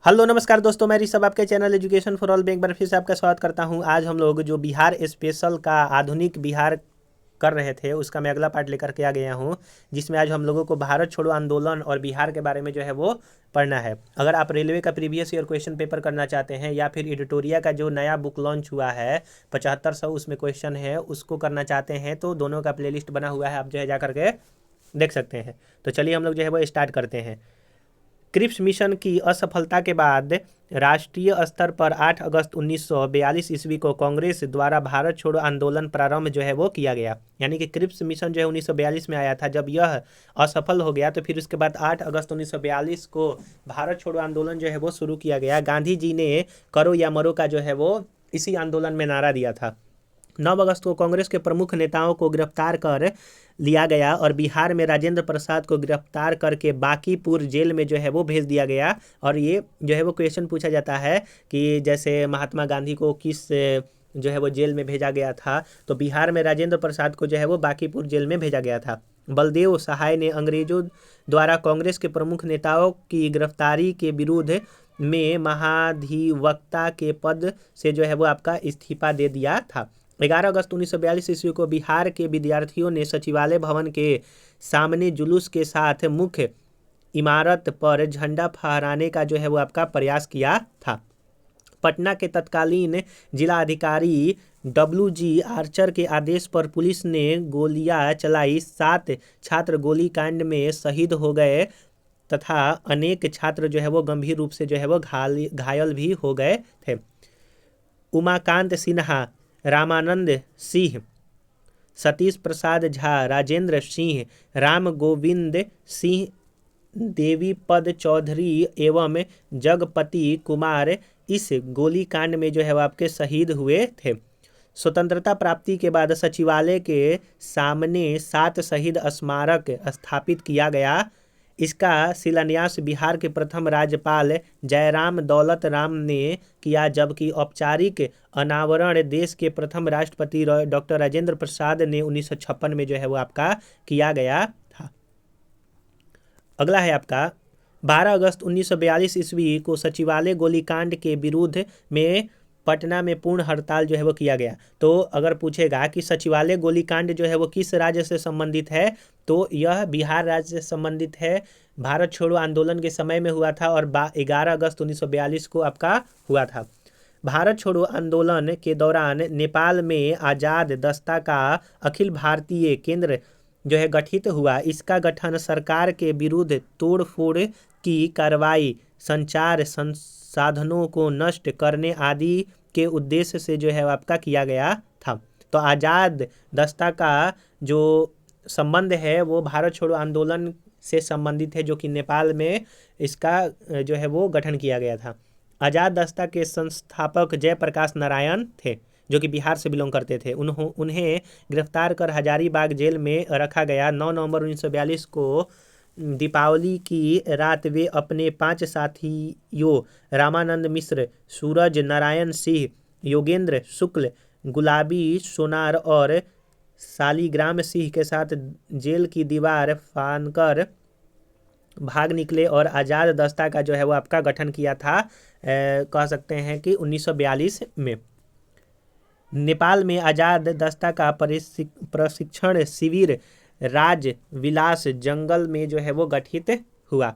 Hello नमस्कार दोस्तों, मैं ऋषभ आपके चैनल एजुकेशन फॉर ऑल में एक बार फिर से आपका स्वागत करता हूं। आज हम लोग जो बिहार स्पेशल का आधुनिक बिहार कर रहे थे उसका मैं अगला पार्ट लेकर के आ गया हूं, जिसमें आज हम लोगों को भारत छोड़ो आंदोलन और बिहार के बारे में जो है वो पढ़ना है। अगर आप रेलवे का प्रीवियस ईयर क्वेश्चन पेपर करना चाहते हैं या फिर एडिटोरिया का जो नया बुक लॉन्च हुआ है 7500 उसमें क्वेश्चन है, उसको करना चाहते हैं तो दोनों का प्लेलिस्ट बना हुआ है, आप जो है जा करके देख सकते हैं। तो चलिए हम लोग जो है वो स्टार्ट करते हैं। क्रिप्स मिशन की असफलता के बाद राष्ट्रीय स्तर पर 8 अगस्त 1942 ईस्वी को कांग्रेस द्वारा भारत छोड़ो आंदोलन प्रारंभ जो है वो किया गया। यानी कि क्रिप्स मिशन जो है 1942 में आया था। जब यह असफल हो गया तो फिर उसके बाद 8 अगस्त 1942 को भारत छोड़ो आंदोलन जो है वो शुरू किया गया। गांधी जी ने करो या मरो का जो है वो इसी आंदोलन में नारा दिया था। 9 अगस्त को कांग्रेस के प्रमुख नेताओं को गिरफ्तार कर लिया गया और बिहार में राजेंद्र प्रसाद को गिरफ्तार करके बांकीपुर जेल में जो है वो भेज दिया गया। और ये जो है वो क्वेश्चन पूछा जाता है कि जैसे महात्मा गांधी को किस जो है वो जेल में भेजा गया था, तो बिहार में राजेंद्र प्रसाद को जो है वो बांकीपुर जेल में भेजा गया था। बलदेव सहाय ने अंग्रेजों द्वारा कांग्रेस के प्रमुख नेताओं की गिरफ्तारी के विरुद्ध में महाधिवक्ता के पद से जो है वो आपका इस्तीफा दे दिया था। 11 अगस्त 1942 ईस्वी को बिहार के विद्यार्थियों ने सचिवालय भवन के सामने जुलूस के साथ मुख्य इमारत पर झंडा फहराने का जो है वो आपका प्रयास किया था। पटना के तत्कालीन जिला अधिकारी WG आर्चर के आदेश पर पुलिस ने गोलियां चलाई। 7 छात्र गोलीकांड में शहीद हो गए तथा अनेक छात्र जो है वो गंभीर रूप से जो है वो घायल भी हो गए थे। उमाकांत सिन्हा, रामानंद सिंह, सतीश प्रसाद झा, राजेंद्र सिंह, राम गोविंद सिंह, देवीपद चौधरी एवं जगपति कुमार इस गोलीकांड में जो है वो आपके शहीद हुए थे। स्वतंत्रता प्राप्ति के बाद सचिवालय के सामने 7 शहीद स्मारक स्थापित किया गया। इसका शिलान्यास बिहार के प्रथम राज्यपाल जयराम दौलत राम ने किया, जबकि औपचारिक अनावरण देश के प्रथम राष्ट्रपति डॉक्टर राजेंद्र प्रसाद ने 1956 में जो है वो आपका किया गया था। अगला है आपका 12 अगस्त 1942 ईस्वी को सचिवालय गोलीकांड के विरुद्ध में पटना में पूर्ण हड़ताल जो है वो किया गया। तो अगर पूछेगा कि सचिवालय गोलीकांड जो है वो किस राज्य से संबंधित है, तो यह बिहार राज्य से संबंधित है। भारत छोड़ो आंदोलन के समय में हुआ था और 11 अगस्त 1942 को आपका हुआ था। भारत छोड़ो आंदोलन के दौरान नेपाल में आज़ाद दस्ता का अखिल भारतीय केंद्र जो है गठित हुआ। इसका गठन सरकार के विरुद्ध तोड़फोड़ की कार्रवाई, संचार साधनों को नष्ट करने आदि के उद्देश्य से जो है आपका किया गया था। तो आज़ाद दस्ता का जो संबंध है वो भारत छोड़ो आंदोलन से संबंधित है, जो कि नेपाल में इसका जो है वो गठन किया गया था। आज़ाद दस्ता के संस्थापक जयप्रकाश नारायण थे, जो कि बिहार से बिलोंग करते थे। उन्हें गिरफ्तार कर हजारीबाग जेल में रखा गया। 9 नवंबर 1942 को दीपावली की रात वे अपने 5 साथियों रामानंद मिश्र, सूरज नारायण सिंह, योगेंद्र शुक्ल, गुलाबी सोनार और शालिग्राम सिंह के साथ जेल की दीवार फांदकर भाग निकले और आज़ाद दस्ता का जो है वो आपका गठन किया था। कह सकते हैं कि 1942 में नेपाल में आज़ाद दस्ता का प्रशिक्षण शिविर राजविलास जंगल में जो है वो गठित हुआ।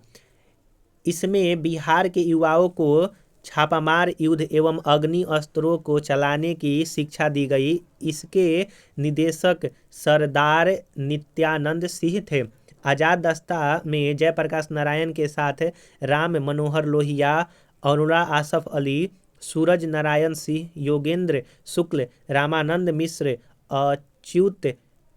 इसमें बिहार के युवाओं को छापामार युद्ध एवं अग्नि अस्त्रों को चलाने की शिक्षा दी गई। इसके निदेशक सरदार नित्यानंद सिंह थे। आज़ाद दस्ता में जयप्रकाश नारायण के साथ राम मनोहर लोहिया, अरुणा आसफ अली, सूरज नारायण सिंह, योगेंद्र शुक्ल, रामानंद मिश्र, अच्युत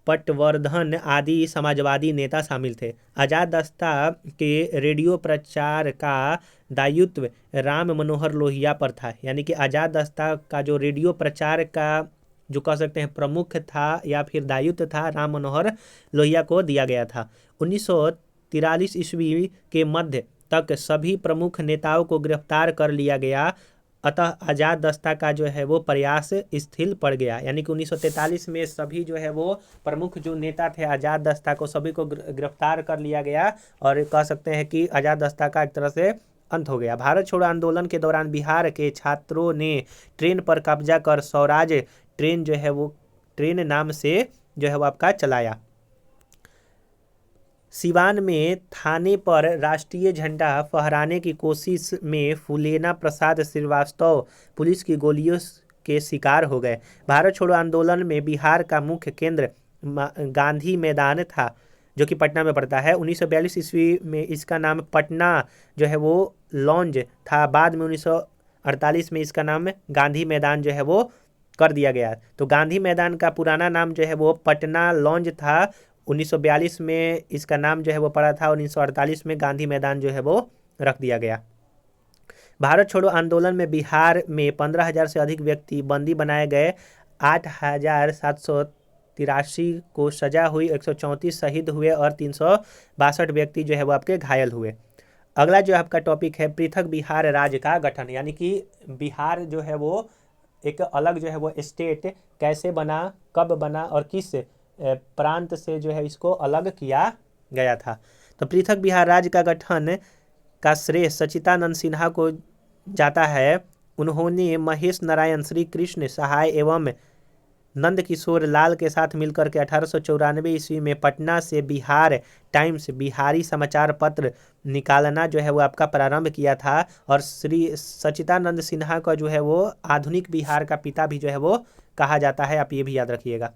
पटवर्धन आदि समाजवादी नेता शामिल थे। आज़ाद दस्ता के रेडियो प्रचार का दायित्व राम मनोहर लोहिया पर था। यानी कि आज़ाद दस्ता का जो रेडियो प्रचार का जो कह सकते हैं प्रमुख था या फिर दायित्व था, राम मनोहर लोहिया को दिया गया था। 1943 ईस्वी के मध्य तक सभी प्रमुख नेताओं को गिरफ्तार कर लिया गया। अतः आज़ाद दस्ता का जो है वो प्रयास स्थिर पड़ गया। यानी कि 1943 में सभी जो है वो प्रमुख जो नेता थे आज़ाद दस्ता को सभी को गिरफ्तार कर लिया गया और कह सकते हैं कि आज़ाद दस्ता का एक तरह से अंत हो गया। भारत छोड़ो आंदोलन के दौरान बिहार के छात्रों ने ट्रेन पर कब्जा कर स्वराज ट्रेन जो है वो ट्रेन नाम से जो है वो आपका चलाया। सिवान में थाने पर राष्ट्रीय झंडा फहराने की कोशिश में फूलेना प्रसाद श्रीवास्तव पुलिस की गोलियों के शिकार हो गए। भारत छोड़ो आंदोलन में बिहार का मुख्य केंद्र गांधी मैदान था, जो कि पटना में पड़ता है। 1942 ईस्वी में इसका नाम पटना जो है वो लॉन्ज था। बाद में 1948 में इसका नाम गांधी मैदान जो है वो कर दिया गया। तो गांधी मैदान का पुराना नाम जो है वो पटना लॉन्ज था। 1942 में इसका नाम जो है वो पड़ा था। 1948 में गांधी मैदान जो है वो रख दिया गया। भारत छोड़ो आंदोलन में बिहार में 15,000 से अधिक व्यक्ति बंदी बनाए गए। 8,783 को सजा हुई, 134 शहीद हुए और 362 व्यक्ति जो है वो आपके घायल हुए। अगला जो आपका टॉपिक है पृथक बिहार राज्य का गठन, यानी कि बिहार जो है वो एक अलग जो है वो स्टेट कैसे बना, कब बना और किस प्रांत से जो है इसको अलग किया गया था। तो पृथक बिहार राज्य का गठन का श्रेय सच्चिदानंद सिन्हा को जाता है। उन्होंने महेश नारायण, श्री कृष्ण सहाय एवं नंद किशोर लाल के साथ मिलकर के 1894 ईस्वी में पटना से बिहार टाइम्स बिहारी समाचार पत्र निकालना जो है वो आपका प्रारंभ किया था। और श्री सच्चिदानंद सिन्हा का जो है वो आधुनिक बिहार का पिता भी जो है वो कहा जाता है, आप ये भी याद रखिएगा।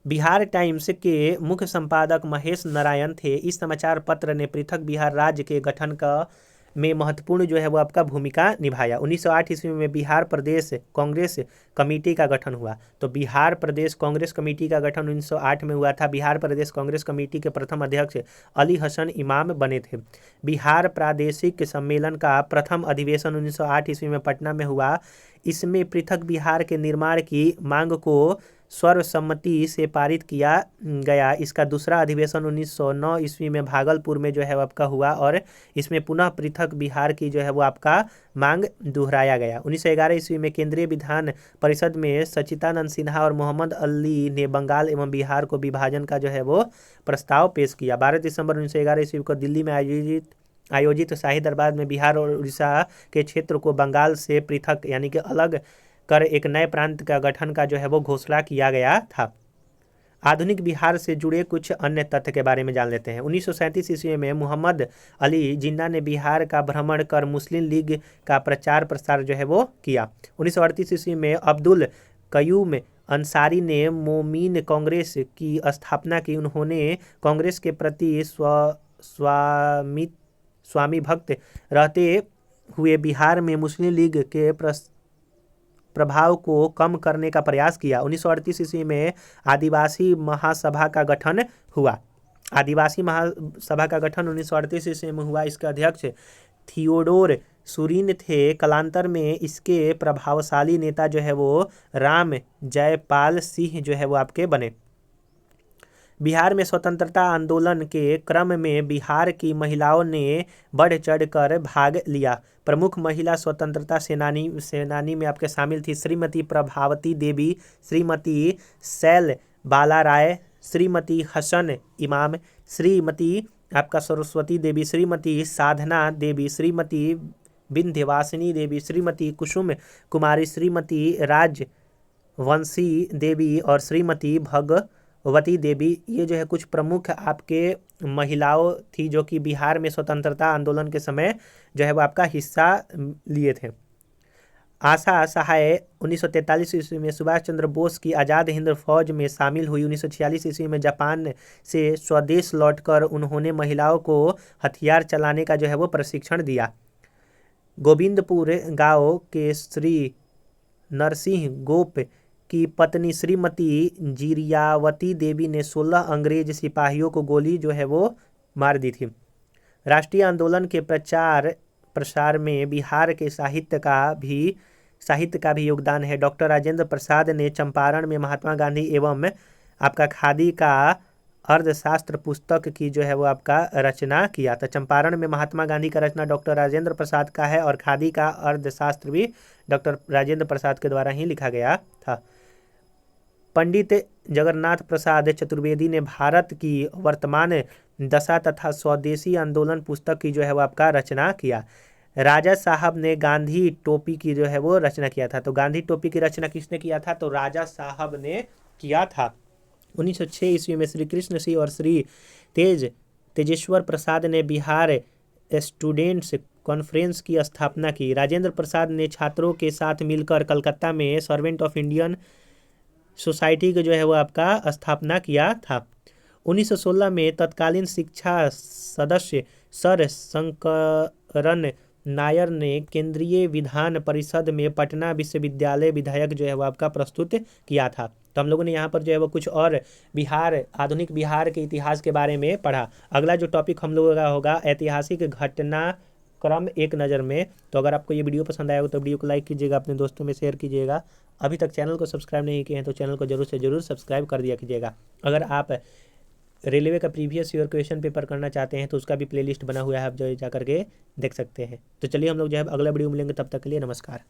बिहार टाइम्स के मुख्य संपादक महेश नारायण थे। इस समाचार पत्र ने पृथक बिहार राज्य के गठन का में महत्वपूर्ण जो है वो आपका भूमिका निभाया। 1908 ईस्वी में बिहार प्रदेश कांग्रेस कमेटी का गठन हुआ। तो बिहार प्रदेश कांग्रेस कमेटी का गठन 1908 में हुआ था। बिहार प्रदेश कांग्रेस कमेटी के प्रथम अध्यक्ष अली हसन इमाम बने थे। बिहार प्रादेशिक सम्मेलन का प्रथम अधिवेशन 1908 ईस्वी में पटना में हुआ। इसमें पृथक बिहार के निर्माण की मांग को सर्वसम्मति से पारित किया गया। इसका दूसरा अधिवेशन 1909 ईस्वी में भागलपुर में जो है वो आपका हुआ और इसमें पुनः पृथक बिहार की जो है वो आपका मांग दोहराया गया। 1911 ईस्वी में केंद्रीय विधान परिषद में सच्चिदानंद सिन्हा और मोहम्मद अली ने बंगाल एवं बिहार को विभाजन का जो है वो प्रस्ताव पेश किया। 12 दिसंबर 1911 ईस्वी को दिल्ली में आयोजित शाही दरबार में बिहार और उड़ीसा के क्षेत्र को बंगाल से पृथक यानी कि अलग कर एक नए प्रांत का गठन का जो है वो घोषणा किया गया था। आधुनिक बिहार से जुड़े कुछ अन्य तथ्य के बारे में जान लेते हैं। 1937 ईस्वी में मोहम्मद अली जिन्ना ने बिहार का भ्रमण कर मुस्लिम लीग का प्रचार प्रसार जो है वो किया। 1938 ईस्वी में अब्दुल कयूम अंसारी ने मोमीन कांग्रेस की स्थापना की। उन्होंने कांग्रेस के प्रति स्वामी भक्त रहते हुए बिहार में मुस्लिम लीग के प्रभाव को कम करने का प्रयास किया। 1938 ईस्वी में आदिवासी महासभा का गठन हुआ। आदिवासी महासभा का गठन 1938 ईस्वी में हुआ। इसके अध्यक्ष थियोडोर सुरीन थे। कालांतर में इसके प्रभावशाली नेता जो है वो राम जयपाल सिंह जो है वो आपके बने। बिहार में स्वतंत्रता आंदोलन के क्रम में बिहार की महिलाओं ने बढ़ चढ़कर भाग लिया। प्रमुख महिला स्वतंत्रता सेनानी में आपके शामिल थी श्रीमती प्रभावती देवी, श्रीमती शैल बाला राय, श्रीमती हसन इमाम, श्रीमती आपका सरस्वती देवी, श्रीमती साधना देवी, श्रीमती विंध्यवासिनी देवी, श्रीमती कुसुम कुमारी, श्रीमती राजवंशी देवी और श्रीमती भगवती देवी। ये जो है कुछ प्रमुख आपके महिलाओं थी जो कि बिहार में स्वतंत्रता आंदोलन के समय जो है वो आपका हिस्सा लिए थे। आशा सहाय 1943 ईस्वी में सुभाष चंद्र बोस की आज़ाद हिंद फौज में शामिल हुई। 1946 ईस्वी में जापान से स्वदेश लौटकर उन्होंने महिलाओं को हथियार चलाने का जो है वो प्रशिक्षण दिया। गोविंदपुर गांव के श्री नरसिंह गोप की पत्नी श्रीमती जीरियावती देवी ने 16 अंग्रेज सिपाहियों को गोली जो है वो मार दी थी। राष्ट्रीय आंदोलन के प्रचार प्रसार में बिहार के साहित्य का भी योगदान है। डॉक्टर राजेंद्र प्रसाद ने चंपारण में महात्मा गांधी एवं आपका खादी का अर्थशास्त्र पुस्तक की जो है वो आपका रचना किया था। चंपारण में महात्मा गांधी का रचना डॉक्टर राजेंद्र प्रसाद का है और खादी का अर्थशास्त्र भी डॉक्टर राजेंद्र प्रसाद के द्वारा ही लिखा गया था। पंडित जगन्नाथ प्रसाद चतुर्वेदी ने भारत की वर्तमान दशा तथा स्वदेशी आंदोलन पुस्तक की जो है वो आपका रचना किया। राजा साहब ने गांधी टोपी की जो है वो रचना किया था। तो गांधी टोपी की रचना किसने किया था? तो राजा साहब ने किया था। 1906 ईस्वी में श्री कृष्ण सिंह और श्री तेजेश्वर प्रसाद ने बिहार स्टूडेंट्स कॉन्फ्रेंस की स्थापना की। राजेंद्र प्रसाद ने छात्रों के साथ मिलकर कलकत्ता में सर्वेंट ऑफ इंडियन सोसाइटी का जो है वो आपका स्थापना किया था। 1916 में तत्कालीन शिक्षा सदस्य सर शंकरन नायर ने केंद्रीय विधान परिषद में पटना विश्वविद्यालय विधेयक जो है वो आपका प्रस्तुत किया था। तो हम लोगों ने यहाँ पर जो है वो कुछ और आधुनिक बिहार के इतिहास के बारे में पढ़ा। अगला जो टॉपिक हम लोगों का होगा ऐतिहासिक घटनाक्रम एक नज़र में। तो अगर आपको ये वीडियो पसंद आया हो तो वीडियो को लाइक कीजिएगा, अपने दोस्तों में शेयर कीजिएगा। अभी तक चैनल को सब्सक्राइब नहीं किए हैं तो चैनल को जरूर से जरूर सब्सक्राइब कर दिया कीजिएगा। अगर आप रेलवे का प्रीवियस ईयर क्वेश्चन पेपर करना चाहते हैं तो उसका भी प्लेलिस्ट बना हुआ है, आप जो जा करके देख सकते हैं। तो चलिए हम लोग जो है अगला वीडियो मिलेंगे, तब तक के लिए नमस्कार।